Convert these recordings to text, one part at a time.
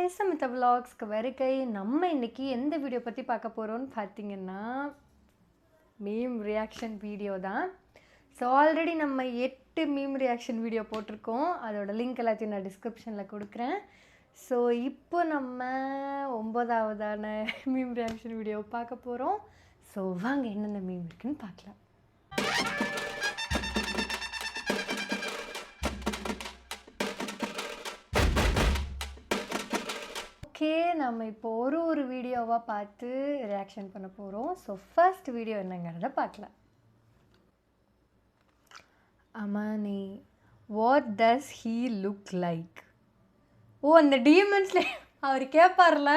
guys, Samita Vlogsக்கு வருகை. நம்ம இன்னைக்கு எந்த வீடியோ பற்றி பார்க்க போகிறோம்னு பார்த்தீங்கன்னா மீம் ரியாக்ஷன் வீடியோ தான். ஸோ ஆல்ரெடி நம்ம 8 மீம் ரியாக்ஷன் வீடியோ போட்டிருக்கோம். அதோட லிங்க் எல்லாத்தையும் நான் டிஸ்கிரிப்ஷனில் கொடுக்குறேன். ஸோ இப்போ நம்ம 9ஆவதான மீம் ரியாக்ஷன் வீடியோ பார்க்க போகிறோம். ஸோ வாங்க என்னென்ன மீம் இருக்குன்னு பார்க்கலாம். ஓகே, நம்ம இப்போ ஒரு வீடியோவாக பார்த்து ரியாக்ஷன் பண்ண போகிறோம். ஸோ ஃபர்ஸ்ட் வீடியோ என்னங்கிறத பார்க்கலாம். Amani, what does he look like? Oh, அந்த டீமன்ஸில் அவர் கேட்பார்ல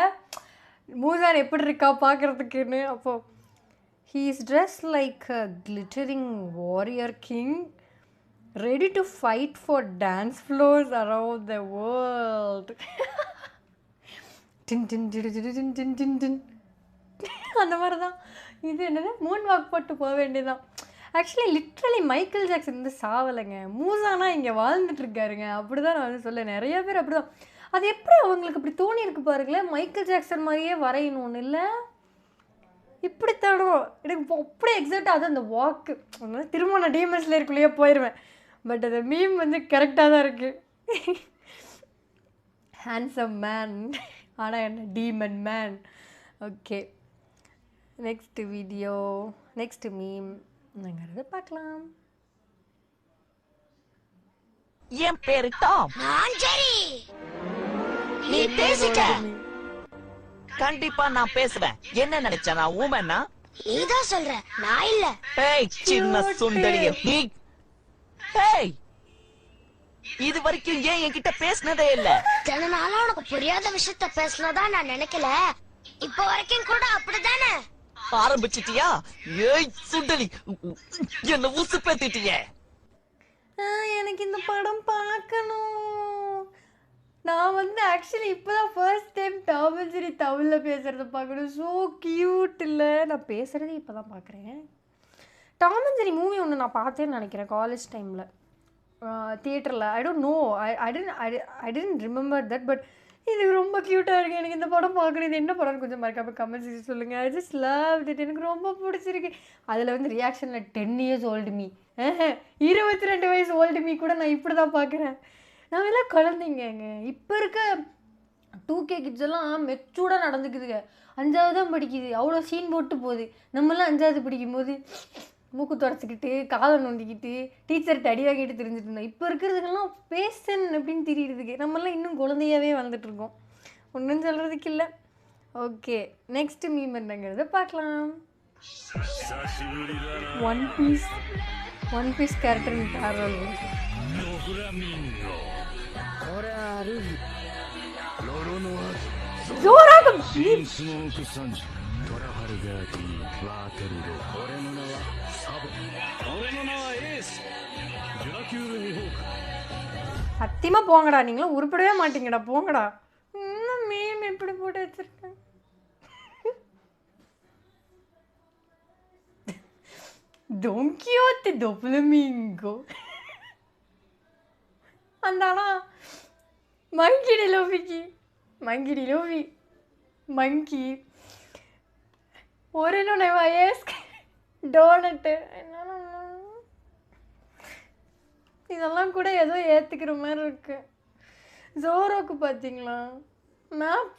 மூசான் எப்படி இருக்கா பார்க்குறதுக்குன்னு. அப்போது he is dress like a glittering warrior king ready to fight for dance floors around the world. டின் டின் டின் டின் டின் டின் டின் அந்த மாதிரி தான். இது என்னது, மூன் வாக் போட்டு போக வேண்டியதான். ஆக்சுவலி லிட்ரலி மைக்கேல் ஜாக்சன் வந்து சாவலைங்க, மூசானா இங்கே வாழ்ந்துட்டுருக்காருங்க. அப்படி தான் நான் வந்து சொல்ல, நிறைய பேர் அப்படி தான். அது எப்படி அவங்களுக்கு அப்படி தோணியிருக்கு பாருங்களேன், மைக்கேல் ஜாக்சன் மாதிரியே வரையணும்னு. இல்லை இப்படி தடும் எனக்கு அப்படியே எக்ஸாக்டாக. அது அந்த வாக்கு திரும்ப நான் டிஎம்எஸ்ல இருக்குள்ளேயே போயிடுவேன். பட் அந்த மீம் வந்து கரெக்டாக தான் இருக்குது. ஹேண்ட்ஸம் மேன், ஆனால் என்ன demon man. Okay, next video, next meme என்னங்கிறத பார்க்கலாம். என் பேரு டாம். நீ பேசிட்ட. கண்டிப்பா நான் பேசுவேன். என்ன நினைச்ச நான் ஊமன்னா? நீதான் சொல்ற, நான் இல்ல. ஏய் சின்ன சுண்டலியே நீ. ஏய், இது வரைக்கும் ஏன் என்கிட்ட பேசினதே இல்ல? இதனால உனக்கு புரியாத விஷயத்த பேசினதான் நான் நினைக்கல. இப்ப வரைக்கும் கூட அப்படிதானே ஆரம்பிச்சிட்டியா? ஏய் சுண்டலி, என்ன உசு பேத்திட்டியே. எனக்கு இந்த படம் பார்க்கணும். நான் வந்து ஆக்சுவலி இப்போதான் first time Tom and Jerry தமிழில் பேசுகிறத பார்க்கணும். ஸோ க்யூட் இல்லை? நான் பேசுகிறதே இப்போ தான் பார்க்குறேன். டாம் அண்ட் ஜெர்ரி மூவி ஒன்று நான் பார்த்தேன்னு நினைக்கிறேன் காலேஜ் டைமில் தியேட்டரில். I don't know, I didn't remember that. But இது ரொம்ப க்யூட்டாக இருக்குது. எனக்கு இந்த படம் பார்க்கணும். இது என்ன படம்னு கொஞ்சம் மறக்காம கமெண்ட்ஸ் சொல்லுங்கள். I just love it. எனக்கு ரொம்ப பிடிச்சிருக்கு. அதில் வந்து ரியாக்ஷனில் 10 years ஓல்டு மீ, 22 வயசு ஓல்டு மீ கூட நான் இப்படி தான் பார்க்குறேன். நான் எல்லாம் குழந்தைங்க. இப்போ இருக்க 2K கிட்ஸ் எல்லாம் மெச்சூர்டாக நடந்துக்குதுங்க. 5வது தான் படிக்குது, அவ்வளோ சீன் போட்டு போகுது. நம்மளாம் 5வது படிக்கும் போது மூக்கு துடைச்சிக்கிட்டு காலை நோண்டிக்கிட்டு டீச்சர்கிட்ட அடி வாங்கிட்டு தெரிஞ்சுட்டு இருந்தோம். இப்போ இருக்கிறதுக்கெல்லாம் பேசன் அப்படின்னு தெரியுறதுக்கு. நம்மளாம் இன்னும் குழந்தையாகவே வந்துட்டுருக்கோம். ஒன்றும் சொல்கிறதுக்கு இல்லை. ஓகே, நெக்ஸ்ட் மீம் என்னங்கிறத பார்க்கலாம். ஒன் பீஸ் கேரக்டர் பார்வல். சத்தியமா போங்கடா, நீங்களும் உருப்படவே மாட்டீங்கடா, போங்கடா. இன்னும் மீம் எப்படி போட்டு வச்சிருக்கேன். Don Quixote do Flamingo. அந்தானா மங்கிடி லோபிக்கு, மங்கிடி Lobi மங்கி ஒரு வயஸ்க் டோனட்டு. இதெல்லாம் கூட ஏதோ ஏற்றுக்கிற மாதிரி இருக்கு. ஜோரோக்கு பார்த்தீங்களா மேப்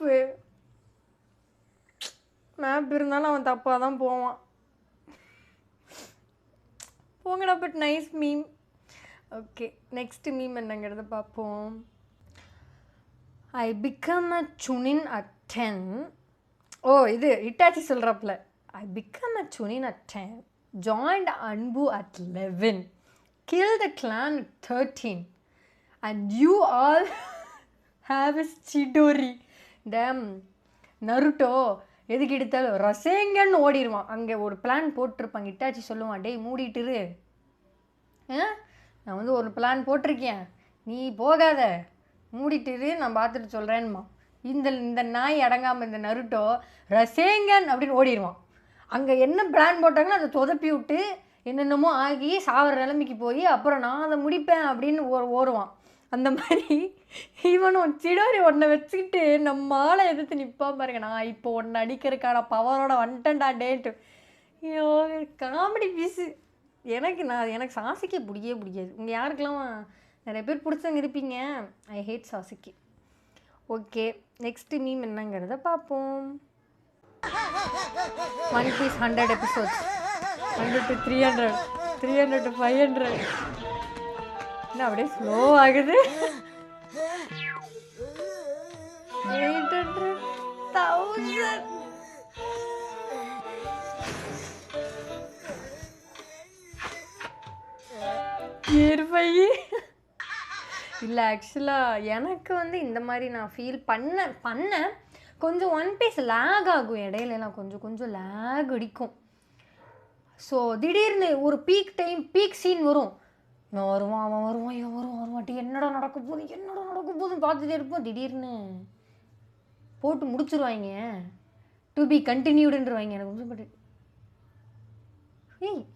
இருந்தாலும் அவன் தப்பாக தான் போவான். போங்கடா. But nice meme. Okay, next meme என்னங்கிறத பார்ப்போம். ஐ become a chunin at 10. Oh, இது இட்டாச்சி சொல்கிறப்பல. I become a chunin at 10, joined Anbu at 11, kill the clan at 13, and you all have a Chidori. Damn, Naruto எதுக்கு எடுத்தாலும் ரசேங்கன்னு ஓடிடுவான். அங்கே ஒரு plan போட்டிருப்பாங்க. Itachi சொல்லுவான், டேய் மூடிட்டுரு, நான் வந்து ஒரு பிளான் போட்டிருக்கேன், நீ போகாத, மூடிட்டுரு, நான் பார்த்துட்டு சொல்கிறேன்மா. இந்த நாய் அடங்காமல் இந்த நருட்டோ ரசேங்கன் அப்படின்னு ஓடிடுவான். அங்கே என்ன பிளான் போட்டாங்களோ அதை சொதப்பி விட்டு என்னென்னமோ ஆகி சாவர நிலைமைக்கு போய் அப்புறம் நான் அதை முடிப்பேன் அப்படின்னு ஓடுவான். அந்த மாதிரி இவனும் சிடோரி ஒன்றை வச்சுக்கிட்டு நம்ம ஆளை எதிர்த்து நிற்பான் பாருங்க. நான் இப்போ ஒன்று அடிக்கிறதுக்கான பவரோட வந்துட்டேன்டா டேட்டு. ஐயோ காமெடி பீஸு. எனக்கு சாசிக்கு பிடிக்காது. உங்கள் யாருக்கெல்லாம் நிறைய பேர் பிடிச்சவங்க இருப்பீங்க. ஐ ஹேட் சாசிக்கு. ஓகே, நெக்ஸ்ட்டு மீம் என்னங்கிறத பார்ப்போம். One Piece 100 episodes, 100 to 300, 300 to 500. என்ன அப்படியே ஸ்லோ ஆகுது. 800,000. இல்லை ஆக்சுவலாக எனக்கு வந்து இந்த மாதிரி நான் ஃபீல் பண்ணேன். கொஞ்சம் ஒன் பீஸ் லேக் ஆகும் இடையிலலாம், கொஞ்சம் லேக் அடிக்கும். ஸோ திடீர்னு ஒரு பீக் சீன் வரும். இவன் வருவான், அவன் வருவான், இவன் வருவான், என்னடா நடக்க போகுதுன்னு பார்த்துட்டே இருப்போம். திடீர்னு போட்டு முடிச்சுருவாங்க. To be கண்டினியூடுன்றவாங்க. எனக்கு கொஞ்சம் பட்டு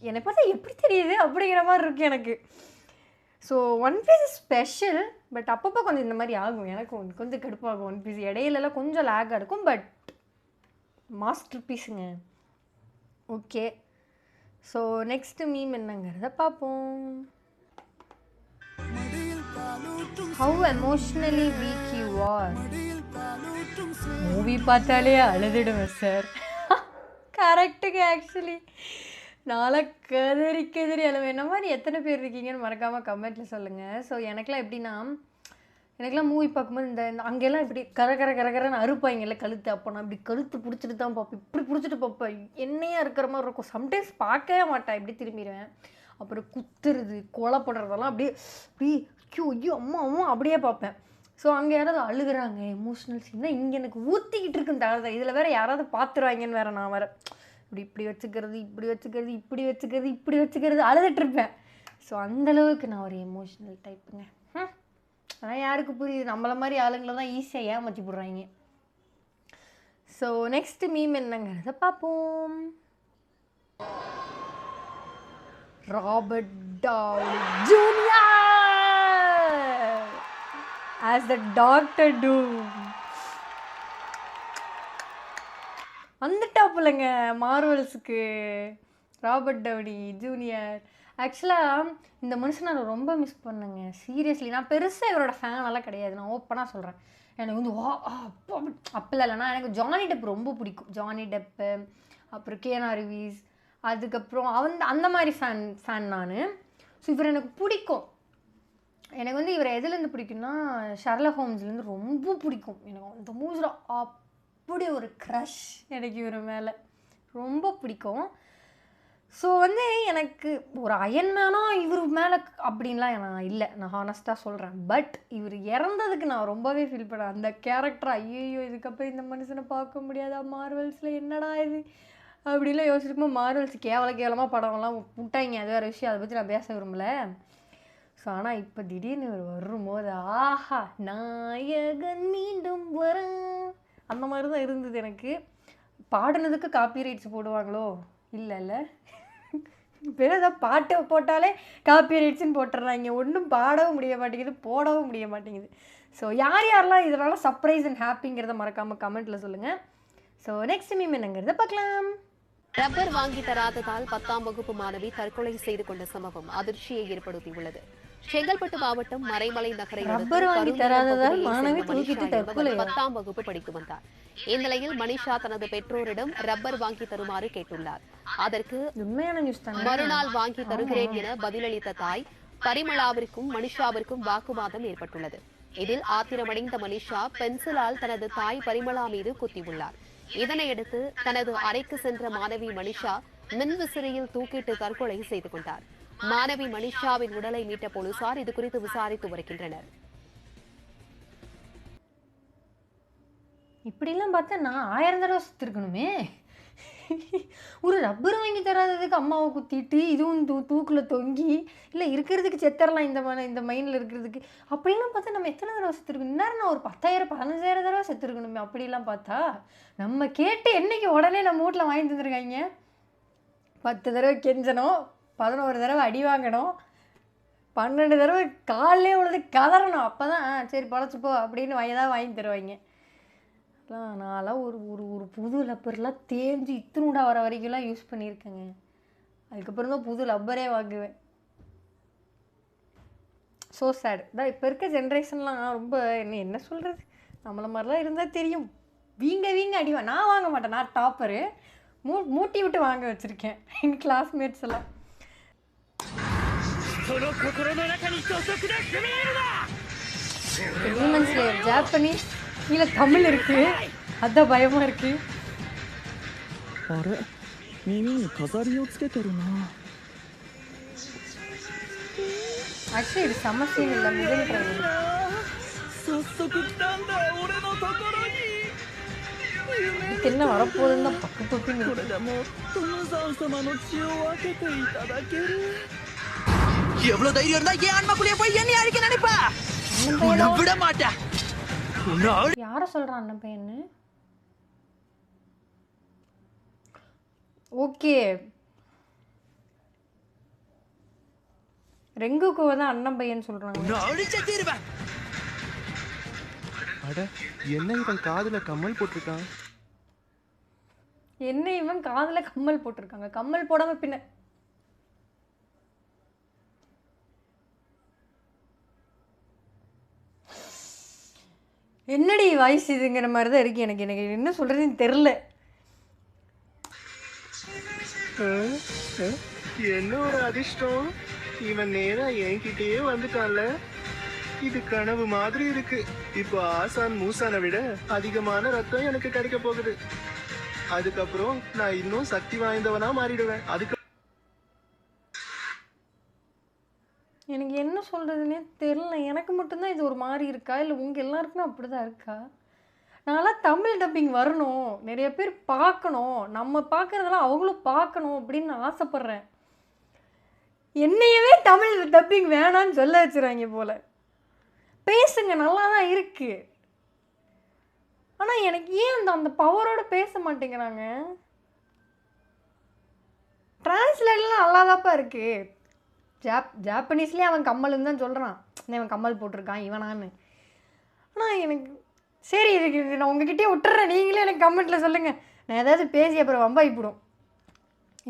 என்னை பார்த்தா எப்படி தெரியுது அப்படிங்கிற மாதிரி இருக்கு எனக்கு. So One Piece special. But அப்பப்போ கொஞ்சம் இந்த மாதிரி ஆகும். எனக்கு கொஞ்சம் கடுப்பாகும். ஒன் பீஸ் இடையிலலாம் கொஞ்சம் லேக்காக இருக்கும். பட் மாஸ்டர் பீஸுங்க. ஓகே, ஸோ நெக்ஸ்ட்டு மீம் என்னங்கிறத பார்ப்போம். How emotionally weak you are. Movie பார்த்தாலே அழுதுடுவேன் சார். கரெக்டுங்க. ஆக்சுவலி நான்லாம் கதறி அழுவேன். என்ன மாதிரி எத்தனை பேர் இருக்கீங்கன்னு மறக்காமல் கமெண்ட்டில் சொல்லுங்கள். ஸோ எனக்கெல்லாம் மூவி பார்க்கும்போது இந்த அங்கெல்லாம் இப்படி கரன்னு அறுப்பாங்கல்ல கழுத்து. அப்போ நான் இப்படி கழுத்து பிடிச்சிட்டு தான் பார்ப்பேன். இப்படி பிடிச்சிட்டு பார்ப்பேன். என்னையாக இருக்கிற மாதிரி இருக்கும். சம்டைம்ஸ் பார்க்கவே மாட்டேன், இப்படி திரும்பிடுவேன். அப்புறம் குத்துறது, கொலை பண்ணுறதெல்லாம் அப்படியே ஐயோ அம்மா அப்படியே பார்ப்பேன். ஸோ அங்கே யாராவது அழுகுறாங்க, எமோஷ்னல் சீன் தான் இங்கே எனக்கு ஊற்றிக்கிட்டு இருக்குன்னு தவிர இதில் வேறு யாராவது பார்த்துருவாங்கன்னு வேறு நான் வேறு இப்படி வச்சுக்கிறது அழுதுட்டுருப்பேன். ஸோ அந்தளவுக்கு நான் ஒரு எமோஷ்னல் டைப்புங்க. ஆனால் யாருக்கு புரியுது? நம்மள மாதிரி ஆளுங்களை தான் ஈஸியாக ஏமாற்றி போடுறாங்க. ஸோ நெக்ஸ்ட் மீம் என்னங்கிறத பார்ப்போம். Robert Downey Junior as the Doctor Doom. வந்துட்டாப்புலங்க மார்வல்ஸுக்கு ராபர்ட் டவுனி ஜூனியர். ஆக்சுவலாக இந்த மனுஷனை நான் ரொம்ப மிஸ் பண்ணேங்க. சீரியஸ்லி நான் பெருசாக இவரோட ஃபேனெல்லாம் கிடையாது. நான் ஓப்பனாக சொல்கிறேன். எனக்கு வந்து அப்பெல்லாம் இல்லைனா எனக்கு ஜானி டெப் ரொம்ப பிடிக்கும். ஜானி டெப்பு, அப்புறம் கேனா ரிவீஸ், அதுக்கப்புறம் அந்த மாதிரி ஃபேன் நான். ஸோ இவர் எனக்கு பிடிக்கும். எனக்கு வந்து இவரை எதுலேருந்து பிடிக்கும்னா ஷெர்லாக் ஹோம்ஸ்லேருந்து ரொம்ப பிடிக்கும். எனக்கு அந்த மூவிஸில் அப்படி ஒரு க்ரஷ் எனக்கு இவர் மேலே ரொம்ப பிடிக்கும். ஸோ வந்து எனக்கு ஒரு அயன்மேனா இவர் மேலே அப்படின்லாம் நான் இல்லை, நான் ஹானஸ்ட்டாக சொல்கிறேன். பட் இவர் இறந்ததுக்கு நான் ரொம்பவே ஃபீல் பண்ணேன். அந்த கேரக்டர் ஐயோ இதுக்கப்புறம் இந்த மனுஷனை பார்க்க முடியாதா மார்வல்ஸில், என்னடா இது அப்படிலாம் யோசிச்சுக்கும்போது மார்வல்ஸ் கேவலமாக படம்லாம் விட்டாங்க. அது வேறு விஷயம், அதை பற்றி நான் பேச விரும்பல. ஸோ ஆனால் இப்போ திடீர்னு இவர் வரும்போது ஆஹா நாயகன் மீண்டும் வர அந்த மாதிரி தான் இருந்தது எனக்கு. பாடினதுக்கு காப்பி ரைட்ஸ் போடுவாங்களோ? இல்லை இப்போ ஏதாவது பாட்டு போட்டாலே காப்பி ரைட்ஸ்ன்னு போட்டுடுறாங்க. ஒன்றும் பாடவும் முடிய மாட்டேங்குது, போடவும் முடிய மாட்டேங்குது. ஸோ யாரெல்லாம் இதனால் சர்ப்ரைஸ் அண்ட் ஹாப்பிங்கிறத மறக்காமல் கமெண்ட்டில் சொல்லுங்கள். ஸோ நெக்ஸ்ட் மீம் என்னங்கிறத பார்க்கலாம். ரப்பர் வாங்கி தராததால் 10ஆம் வகுப்பு மாணவி தற்கொலை செய்து கொண்ட சம்பவம் அதிர்ச்சியை ஏற்படுத்தியுள்ளது. செங்கல்பட்டு மாவட்டம் மறைமலை நகரை ரப்பர் வாங்கி தராததால் மாணவி தூக்கிட்டு தற்கொலை. 10ஆம் வகுப்பு படித்து வந்தார். இந்நிலையில் மனிஷா தனது பெற்றோரிடம் ரப்பர் வாங்கி தருமாறு கேட்டுள்ளார். அதற்கு மறுநாள் வாங்கி தருகிறேன் என பதிலளித்த தாய் பரிமளாவிற்கும் மனிஷாவிற்கும் வாக்குவாதம் ஏற்பட்டுள்ளது. இதில் ஆத்திரமடைந்த மனிஷா பென்சிலால் தனது தாய் பரிமளா மீது குத்தியுள்ளார். இதனையடுத்து தனது அறைக்கு சென்ற மாணவி மனிஷா மின்விசிறியில் தூக்கிட்டு தற்கொலை செய்து கொண்டார். மாணவி மனிஷாவின் உடலை மீட்ட போலீசார் இது குறித்து விசாரித்து வருகின்றனர். இப்படிலாம் பார்த்தா நான் 1000 தடவை சுத்திருக்கணுமே. ஒரு ரப்பர் வாங்கி தராததுக்கு அம்மாவை குத்திட்டு இதுவும் தூக்கில் தொங்கி இல்லை இருக்கிறதுக்கு செத்தரலாம் இந்த மைண்டில் இருக்கிறதுக்கு. அப்படிலாம் பார்த்தா நம்ம எத்தனை தடவை செத்துருக்கணும்? இன்னும் நான் ஒரு 10,000 15,000 தடவை செத்துருக்கணுமே. அப்படிலாம் பார்த்தா நம்ம கேட்டு என்னைக்கு உடனே நம்ம வீட்டில் வாங்கி தந்துருக்காங்க. 10 தடவை கெஞ்சணும், 11 தடவை அடி வாங்கணும், 12 தடவை காலையே உள்ளது கதறணும். அப்போ தான் சரி பழச்சிப்போ அப்படின்னு ஏதாவது வாங்கி தருவாங்க. நான்லாம் ஒரு ஒரு ஒரு புது லப்பர்லாம் தேஞ்சு இத்தினூடா வர வரைக்கும்லாம் யூஸ் பண்ணியிருக்கேங்க. அதுக்கப்புறம் தான் புது லப்பரே வாங்குவேன். ஸோ சேட் தான். இப்போ இருக்க ஜென்ரேஷன்லாம் ரொம்ப என்ன சொல்கிறது, நம்மளை மாதிரிலாம் இருந்தால் தெரியும். வீங்க அடிவா. நான் வாங்க மாட்டேன், நான் டாப்பரு. மூட்டி விட்டு வாங்க வச்சுருக்கேன் எங்கள் கிளாஸ்மேட்ஸ் எல்லாம். டீமன் ஸ்லேயர் ஜாப்பனீஸ், கீழே தமிழ் இருக்குது, அதான் பயமாக இருக்குது. あれ耳に飾りをつけてるな。 ஆக்சுவலி இது செம்ம சீன் இல்லை, முதல் ட்ரைவர். 早速来たんだ俺のところに。 இதுக்கு என்ன வரப்போகுதுன்னு தான் பக்கு பக்குன்னு こ இருக்கு. れでもトムザン様の血を分けていただける。 எவ்வளவு தைரியம் இருந்தா ஏன் ஆன்மாக்குள்ளே போய் என்னை அழிக்க நினைப்பா? அண்ணன் உன்னை பையனா? விட மாட்டேன். உன்னை யாரை சொல்கிறான் அண்ணன் பையன்னு? ஓகே, ரெங்குக்குவை தான் அண்ணன் பையன் சொல்கிறாங்க. அழிச்ச தீருவேன். அட என்ன இவன் காதுல கம்மல் போட்டிருக்கான்? என்ன இவன் காதில் கம்மல் போட்டிருக்காங்க? கம்மல் போடாம பின்ன என்னடி வாய்ஸ் இதுங்கிற மாதிரி தான் இருக்கு. எனக்கு எனக்கு என்ன சொல்கிறதுன்னு தெரில. என்ன ஒரு அதிர்ஷ்டம், இவன் நேரா என்கிட்டயே வந்துட்டான்ல. இது கனவு மாதிரி இருக்கு. இப்போ ஆசான் மூசானை விட அதிகமான ரத்தம் எனக்கு கிடைக்க போகுது. அதுக்கப்புறம் நான் இன்னும் சக்தி வாய்ந்தவனா மாறிடுவேன். அதுக்கு எனக்கு என்ன சொல்கிறதுனே தெரில. எனக்கு மட்டும்தான் இது ஒரு மாதிரி இருக்கா, இல்லை உங்கள் எல்லாருக்குமே அப்படி தான் இருக்கா? நான்லாம் தமிழ் டப்பிங் வரணும், நிறைய பேர் பார்க்கணும், நம்ம பார்க்குறதெல்லாம் அவங்களும் பார்க்கணும் அப்படின்னு நான் ஆசைப்பட்றேன். என்னையவே தமிழ் டப்பிங் வேணான்னு சொல்ல வச்சுருவாங்க போல். பேசுங்க, நல்லா தான் இருக்குது. ஆனால் எனக்கு ஏன் அந்த பவரோடு பேச மாட்டேங்கிறாங்க? டிரான்ஸ்லேட்லாம் நல்லாதாப்பா இருக்குது. ஜாப்பனீஸ்லேயே அவன் கம்மல்னு தான் சொல்கிறான். இவன் கம்மல் போட்டிருக்கான் இவனான்னு. ஆனால் எனக்கு சரி, இதுக்கு நான் உங்ககிட்டயே விட்டுறேன், நீங்களே எனக்கு கமெண்ட்டில் சொல்லுங்கள். நான் ஏதாவது பேசி அப்புறம் வம்பாயிப்பிடும்.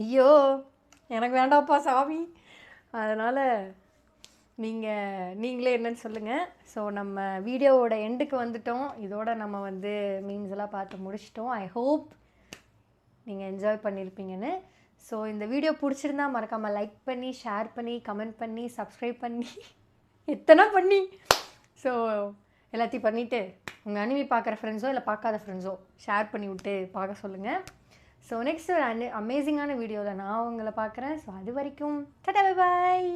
ஐயோ எனக்கு வேண்டாப்பா சாமி. அதனால் நீங்களே என்னன்னு சொல்லுங்கள். ஸோ நம்ம வீடியோவோட எண்டுக்கு வந்துட்டோம். இதோட நம்ம மீம்ஸ் எல்லாம் பார்த்து முடிச்சிட்டோம். ஐ ஹோப் நீங்கள் என்ஜாய் பண்ணியிருப்பீங்கன்னு. ஸோ இந்த வீடியோ பிடிச்சிருந்தா மறக்காமல் லைக் பண்ணி, ஷேர் பண்ணி, கமெண்ட் பண்ணி, சப்ஸ்கிரைப் பண்ணி, எத்தனை பண்ணி, ஸோ எல்லாத்தையும் பண்ணிவிட்டு உங்கள் அனிமி பார்க்குற ஃப்ரெண்ட்ஸோ இல்லை பார்க்காத ஃப்ரெண்ட்ஸோ ஷேர் பண்ணி விட்டு பார்க்க சொல்லுங்கள். ஸோ நெக்ஸ்ட் ஒரு அமேசிங்கான வீடியோவில் நான் உங்களை பார்க்குறேன். ஸோ அது வரைக்கும் டாடா பை பாய்.